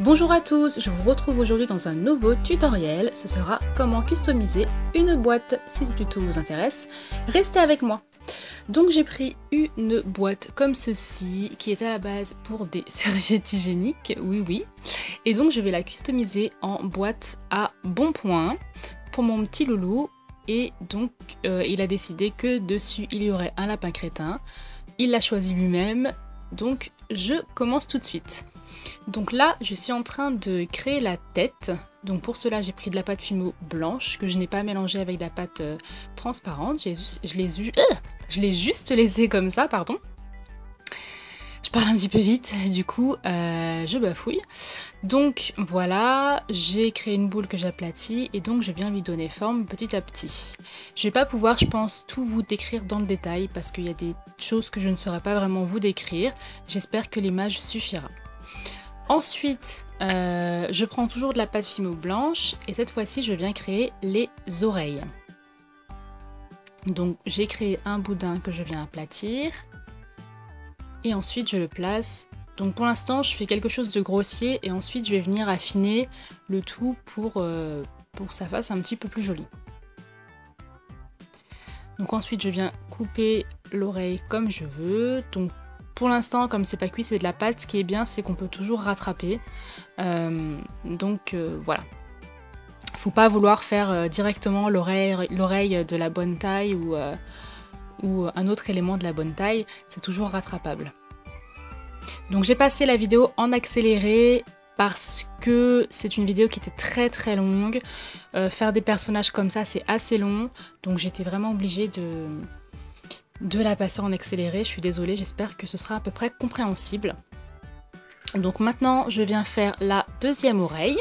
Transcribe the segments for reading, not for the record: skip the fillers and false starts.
Bonjour à tous, je vous retrouve aujourd'hui dans un nouveau tutoriel. Ce sera comment customiser une boîte. Si ce tuto vous intéresse, restez avec moi. Donc j'ai pris une boîte comme ceci, qui est à la base pour des serviettes hygiéniques, oui. Et donc je vais la customiser en boîte à bon point pour mon petit loulou. Et donc il a décidé que dessus il y aurait un lapin crétin. Il l'a choisi lui-même, donc je commence tout de suite. Donc là, je suis en train de créer la tête. Donc pour cela, j'ai pris de la pâte Fimo blanche que je n'ai pas mélangée avec de la pâte transparente. Je l'ai juste laissée comme ça, pardon. Je parle un petit peu vite, du coup, je bafouille. Donc voilà, j'ai créé une boule que j'aplatis et donc je viens lui donner forme petit à petit. Je vais pas pouvoir, je pense, tout vous décrire dans le détail parce qu'il y a des choses que je ne saurais pas vraiment vous décrire. J'espère que l'image suffira. Ensuite, je prends toujours de la pâte Fimo blanche et cette fois-ci, je viens créer les oreilles. Donc, j'ai créé un boudin que je viens aplatir et ensuite, je le place. Donc, pour l'instant, je fais quelque chose de grossier et ensuite, je vais venir affiner le tout pour que ça fasse un petit peu plus joli. Donc, ensuite, je viens couper l'oreille comme je veux. Donc, pour l'instant, comme c'est pas cuit, c'est de la pâte. Ce qui est bien, c'est qu'on peut toujours rattraper. Voilà. Faut pas vouloir faire directement l'oreille de la bonne taille ou un autre élément de la bonne taille. C'est toujours rattrapable. Donc j'ai passé la vidéo en accéléré parce que c'est une vidéo qui était très longue. Faire des personnages comme ça, c'est assez long. Donc j'étais vraiment obligée de la passer en accéléré. Je suis désolée, j'espère que ce sera à peu près compréhensible. Donc maintenant, je viens faire la deuxième oreille.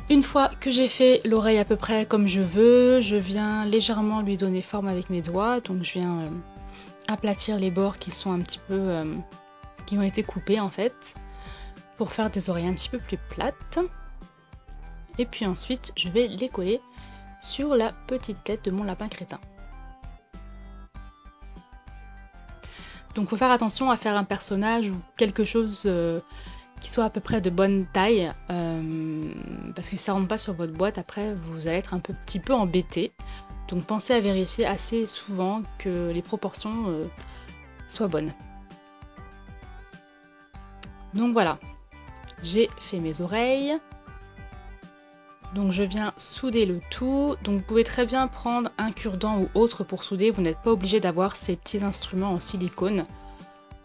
Une fois que j'ai fait l'oreille à peu près comme je veux, je viens légèrement lui donner forme avec mes doigts. Donc je viens aplatir les bords qui sont un petit peu... qui ont été coupés en fait, pour faire des oreilles un petit peu plus plates. Et puis ensuite, je vais les coller sur la petite tête de mon lapin crétin. Donc faut faire attention à faire un personnage ou quelque chose qui soit à peu près de bonne taille, parce que si ça rentre pas sur votre boîte, après vous allez être un petit peu embêté. Donc pensez à vérifier assez souvent que les proportions soient bonnes. Donc voilà, j'ai fait mes oreilles. Donc je viens souder le tout. Donc vous pouvez très bien prendre un cure-dent ou autre pour souder. Vous n'êtes pas obligé d'avoir ces petits instruments en silicone.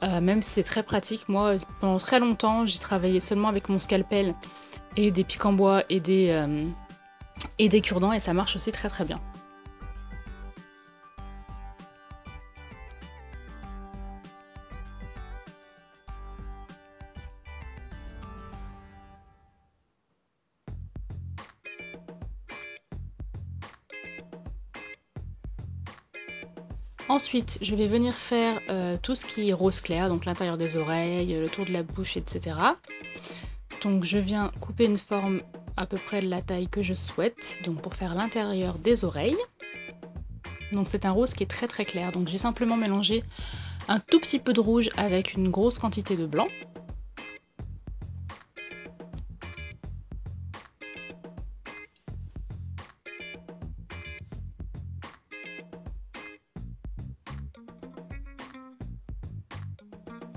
Même si c'est très pratique. Moi, pendant très longtemps, j'ai travaillé seulement avec mon scalpel et des pics en bois et des cure-dents. Et ça marche aussi très bien. Ensuite, je vais venir faire tout ce qui est rose clair, donc l'intérieur des oreilles, le tour de la bouche, etc. Donc je viens couper une forme à peu près de la taille que je souhaite, donc pour faire l'intérieur des oreilles. Donc c'est un rose qui est très clair, donc j'ai simplement mélangé un tout petit peu de rouge avec une grosse quantité de blanc.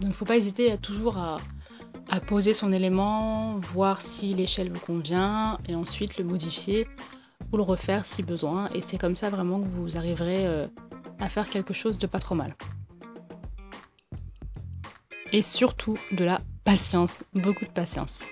Donc il ne faut pas hésiter toujours à poser son élément, voir si l'échelle vous convient et ensuite le modifier ou le refaire si besoin. Et c'est comme ça vraiment que vous arriverez à faire quelque chose de pas trop mal. Et surtout de la patience, beaucoup de patience.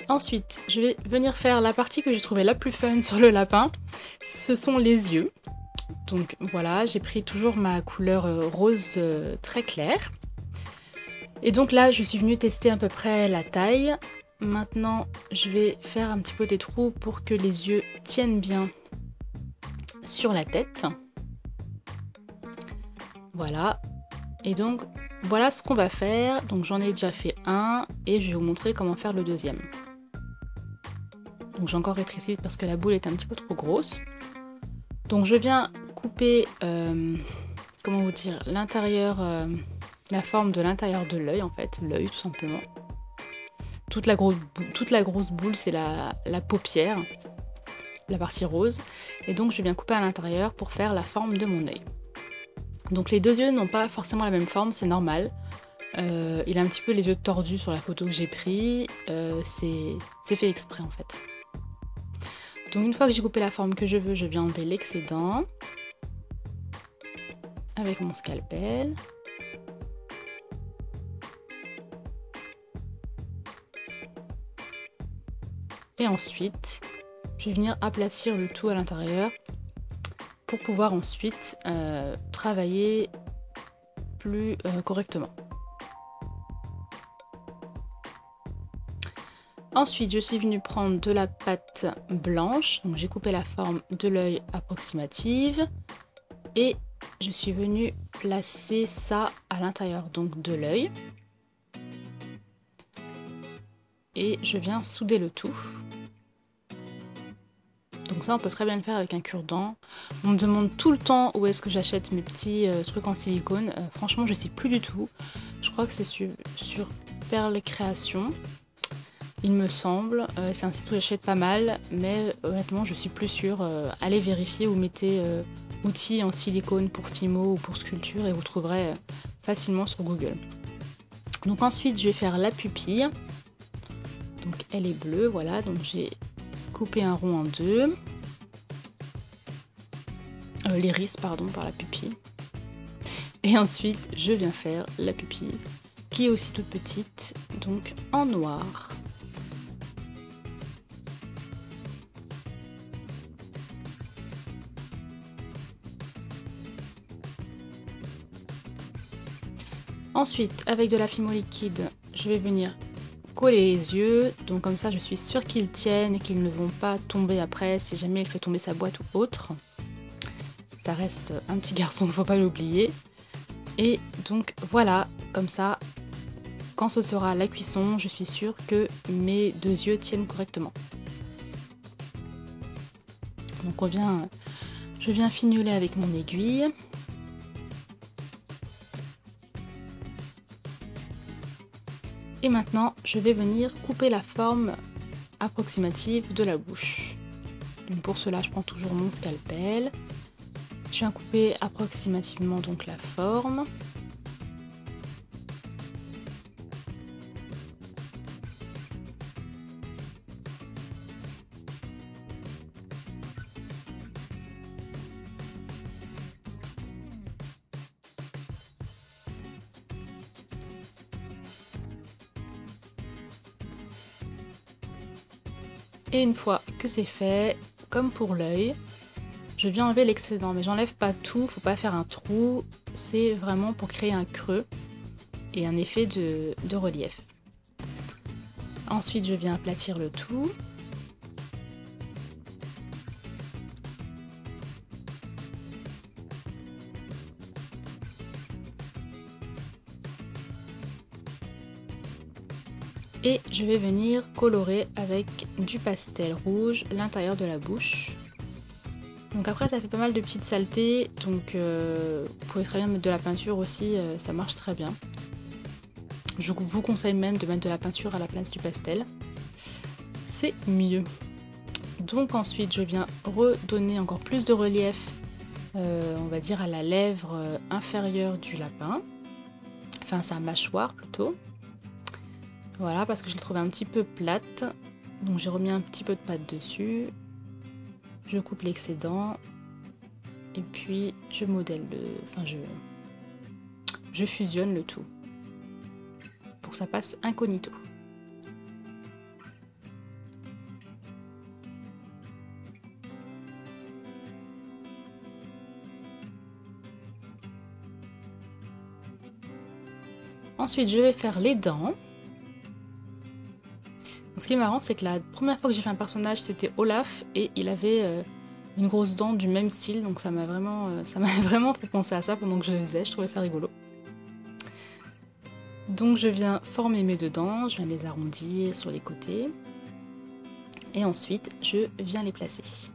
Ensuite, je vais venir faire la partie que j'ai trouvée la plus fun sur le lapin. Ce sont les yeux. Donc voilà, j'ai pris toujours ma couleur rose très claire. Et donc là, je suis venue tester à peu près la taille. Maintenant, je vais faire un petit peu des trous pour que les yeux tiennent bien sur la tête. Voilà. Et donc, voilà ce qu'on va faire. Donc j'en ai déjà fait un et je vais vous montrer comment faire le deuxième. Donc j'ai encore rétréci parce que la boule est un petit peu trop grosse. Donc je viens couper, comment vous dire, l'intérieur, la forme de l'intérieur de l'œil en fait, l'œil tout simplement. Toute la grosse boule c'est la paupière, la partie rose. Et donc je viens couper à l'intérieur pour faire la forme de mon œil. Donc les deux yeux n'ont pas forcément la même forme, c'est normal. Il a un petit peu les yeux tordus sur la photo que j'ai pris, c'est fait exprès en fait. Donc une fois que j'ai coupé la forme que je veux, je viens enlever l'excédent avec mon scalpel. Et ensuite, je vais venir aplatir le tout à l'intérieur pour pouvoir ensuite travailler plus correctement. Ensuite, je suis venue prendre de la pâte blanche, donc j'ai coupé la forme de l'œil approximative et je suis venue placer ça à l'intérieur donc de l'œil et je viens souder le tout. Donc ça on peut très bien le faire avec un cure-dent. On me demande tout le temps où est-ce que j'achète mes petits trucs en silicone. Franchement je sais plus du tout. Je crois que c'est sur Perle Création. Il me semble, c'est un site où j'achète pas mal, mais honnêtement je suis plus sûre. Allez vérifier ou mettez outils en silicone pour Fimo ou pour sculpture et vous trouverez facilement sur Google. Donc ensuite je vais faire la pupille. Donc elle est bleue, voilà, donc j'ai coupé un rond en deux. L'iris, pardon, par la pupille. Et ensuite je viens faire la pupille, qui est aussi toute petite, donc en noir. Ensuite, avec de la Fimo liquide, je vais venir coller les yeux. Donc comme ça, je suis sûre qu'ils tiennent et qu'ils ne vont pas tomber après si jamais il fait tomber sa boîte ou autre. Ça reste un petit garçon, il ne faut pas l'oublier. Et donc voilà, comme ça, quand ce sera la cuisson, je suis sûre que mes deux yeux tiennent correctement. Donc je viens fignoler avec mon aiguille. Et maintenant, je vais venir couper la forme approximative de la bouche. Donc pour cela, je prends toujours mon scalpel. Je viens couper approximativement donc la forme. Et une fois que c'est fait, comme pour l'œil, je viens enlever l'excédent. Mais j'enlève pas tout, faut pas faire un trou. C'est vraiment pour créer un creux et un effet de relief. Ensuite, je viens aplatir le tout. Et je vais venir colorer avec du pastel rouge l'intérieur de la bouche. Donc après ça fait pas mal de petites saletés, donc vous pouvez très bien mettre de la peinture aussi, ça marche très bien. Je vous conseille même de mettre de la peinture à la place du pastel, c'est mieux. Donc ensuite je viens redonner encore plus de relief, on va dire à la lèvre inférieure du lapin, enfin sa mâchoire plutôt. Voilà, parce que je l'ai trouvée un petit peu plate, donc j'ai remis un petit peu de pâte dessus. Je coupe l'excédent et puis je modèle je fusionne le tout pour que ça passe incognito. Ensuite, je vais faire les dents. Donc, ce qui est marrant, c'est que la première fois que j'ai fait un personnage, c'était Olaf et il avait une grosse dent du même style, donc ça m'a vraiment fait penser à ça pendant que je le faisais, je trouvais ça rigolo. Donc je viens former mes deux dents, je viens les arrondir sur les côtés, et ensuite je viens les placer.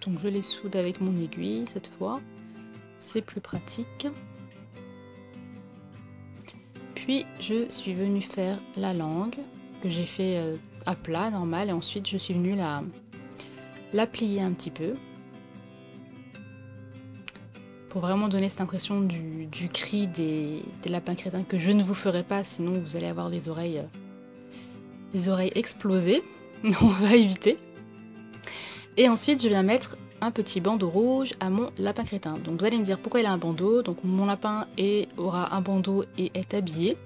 Donc je les soude avec mon aiguille cette fois, c'est plus pratique. Puis je suis venue faire la langue, que j'ai fait à plat, normal, et ensuite je suis venue la plier un petit peu. Pour vraiment donner cette impression du cri des lapins crétins que je ne vous ferai pas, sinon vous allez avoir des oreilles explosées. On va éviter. Et ensuite, je viens mettre un petit bandeau rouge à mon lapin crétin. Donc vous allez me dire pourquoi il a un bandeau. Donc mon lapin aura un bandeau et est habillé.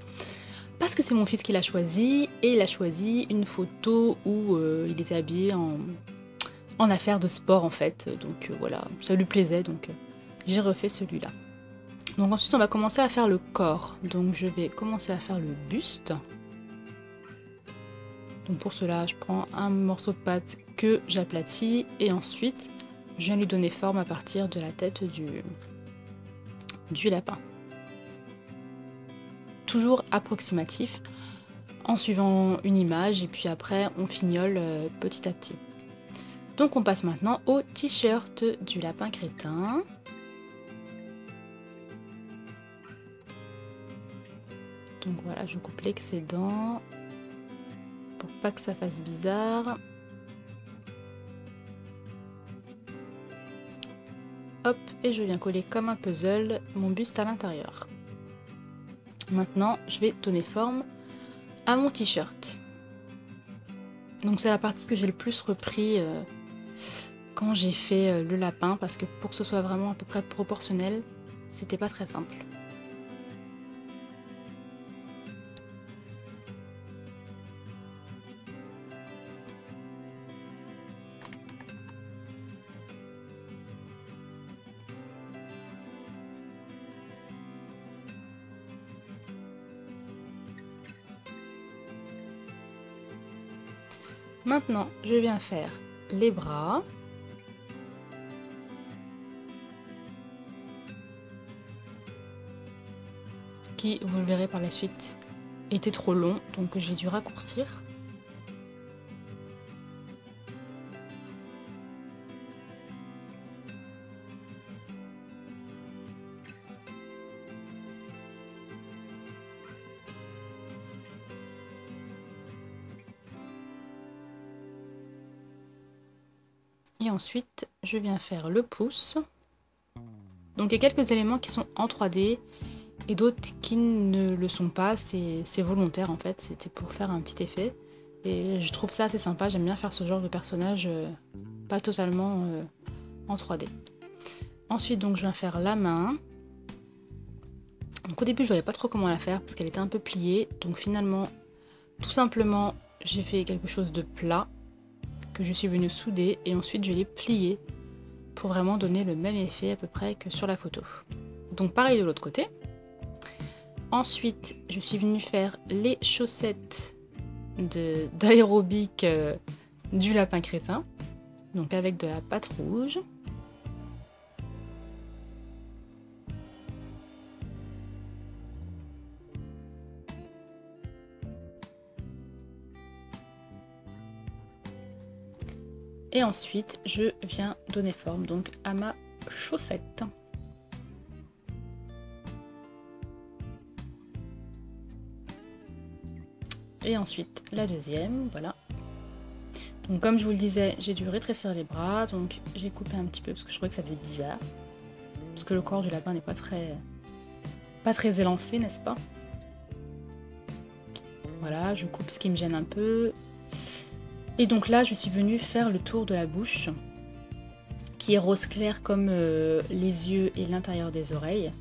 Parce que c'est mon fils qui l'a choisi. Et il a choisi une photo où il était habillé en affaires de sport en fait. Donc voilà, ça lui plaisait. Donc j'ai refait celui-là. Donc ensuite, on va commencer à faire le corps. Donc je vais commencer à faire le buste. Donc pour cela, je prends un morceau de pâte que j'aplatis et ensuite je viens lui donner forme à partir de la tête du lapin. Toujours approximatif en suivant une image et puis après on fignole petit à petit. Donc on passe maintenant au t-shirt du lapin crétin. Donc voilà, je coupe l'excédent. Pour pas que ça fasse bizarre. Hop, et je viens coller comme un puzzle mon buste à l'intérieur. Maintenant, je vais donner forme à mon t-shirt. Donc c'est la partie que j'ai le plus repris quand j'ai fait le lapin, parce que pour que ce soit vraiment à peu près proportionnel, c'était pas très simple. Maintenant, je viens faire les bras. Qui, vous le verrez par la suite, était trop long, donc j'ai dû raccourcir. Et ensuite, je viens faire le pouce. Donc il y a quelques éléments qui sont en 3D et d'autres qui ne le sont pas. C'est volontaire en fait, c'était pour faire un petit effet. Et je trouve ça assez sympa, j'aime bien faire ce genre de personnage pas totalement en 3D. Ensuite, donc je viens faire la main. Donc au début, je ne savais pas trop comment la faire parce qu'elle était un peu pliée. Donc finalement, tout simplement, j'ai fait quelque chose de plat que je suis venue souder et ensuite je l'ai plié pour vraiment donner le même effet à peu près que sur la photo. Donc pareil de l'autre côté. Ensuite, je suis venue faire les chaussettes d'aérobic du lapin crétin, donc avec de la pâte rouge. Et ensuite, je viens donner forme donc à ma chaussette. Et ensuite, la deuxième, voilà. Donc comme je vous le disais, j'ai dû rétrécir les bras, donc j'ai coupé un petit peu parce que je trouvais que ça faisait bizarre. Parce que le corps du lapin n'est pas très élancé, n'est-ce pas? Voilà, je coupe ce qui me gêne un peu. Et donc là, je suis venue faire le tour de la bouche, qui est rose clair comme les yeux et l'intérieur des oreilles.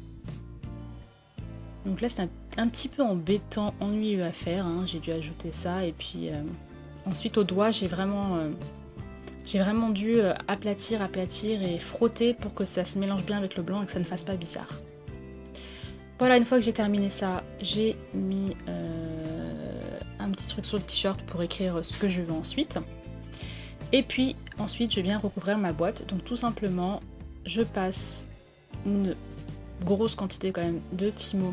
Donc là, c'est un petit peu embêtant, ennuyeux à faire, hein. J'ai dû ajouter ça. Et puis ensuite, au doigt, j'ai vraiment J'ai vraiment dû aplatir et frotter pour que ça se mélange bien avec le blanc et que ça ne fasse pas bizarre. Voilà, une fois que j'ai terminé ça, j'ai mis un petit truc sur le t-shirt pour écrire ce que je veux ensuite. Et puis ensuite je viens recouvrir ma boîte. Donc tout simplement, je passe une grosse quantité quand même de Fimo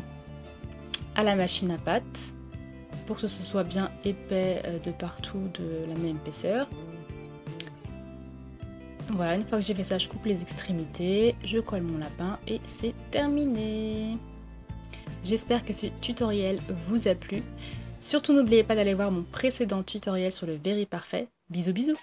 à la machine à pâte pour que ce soit bien épais de partout, de la même épaisseur. Voilà, une fois que j'ai fait ça, je coupe les extrémités, je colle mon lapin et c'est terminé. J'espère que ce tutoriel vous a plu. Surtout n'oubliez pas d'aller voir mon précédent tutoriel sur le Very Parfait. Bisous bisous.